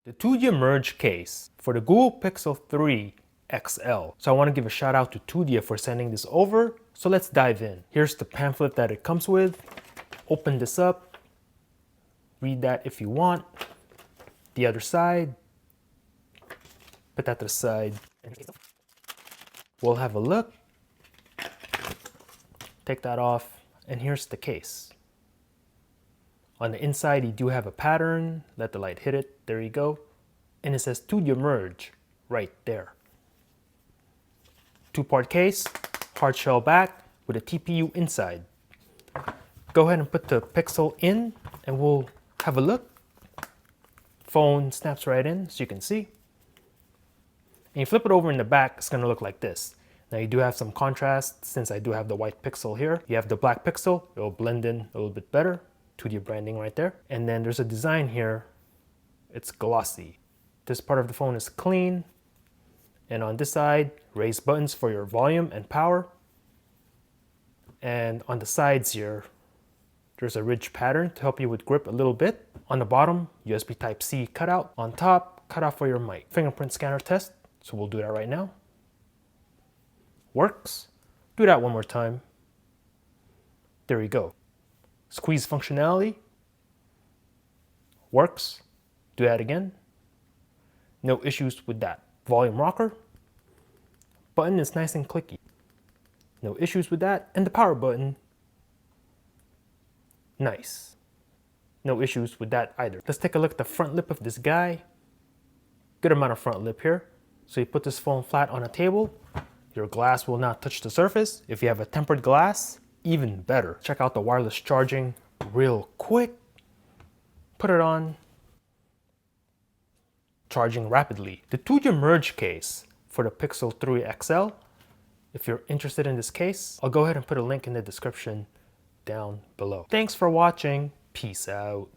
The Tudia Merge Case for the Google Pixel 3 XL. So I want to give a shout out to Tudia for sending this over. So let's dive in. Here's the pamphlet that it comes with. Open this up. Read that if you want. The other side. Put that to the side. We'll have a look. Take that off. And here's the case. On the inside, you do have a pattern. Let the light hit it. There you go. And it says Tudia Merge right there. Two-part case, hard shell back with a TPU inside. Go ahead and put the Pixel in and we'll have a look. Phone snaps right in, so you can see. And you flip it over in the back, it's gonna look like this. Now you do have some contrast since I do have the white Pixel here. You have the black Pixel, it'll blend in a little bit better. Tudia branding right there. And then there's a design here. It's glossy. This part of the phone is clean. And on this side, raised buttons for your volume and power. And on the sides here, there's a ridge pattern to help you with grip a little bit. On the bottom, USB Type-C cutout. On top, cutout for your mic. Fingerprint scanner test. So we'll do that right now. Works. Do that one more time. There you go. Squeeze functionality. Works. Do that again. No issues with that. Volume rocker. Button is nice and clicky. No issues with that. And the power button. Nice. No issues with that either. Let's take a look at the front lip of this guy. Good amount of front lip here. So you put this phone flat on a table. Your glass will not touch the surface. If you have a tempered glass, even better. Check out the wireless charging real quick. Put it on. Charging rapidly. The Tudia Merge Case for the Pixel 3 XL. If you're interested in this case, I'll go ahead and put a link in the description down below. Thanks for watching. Peace out.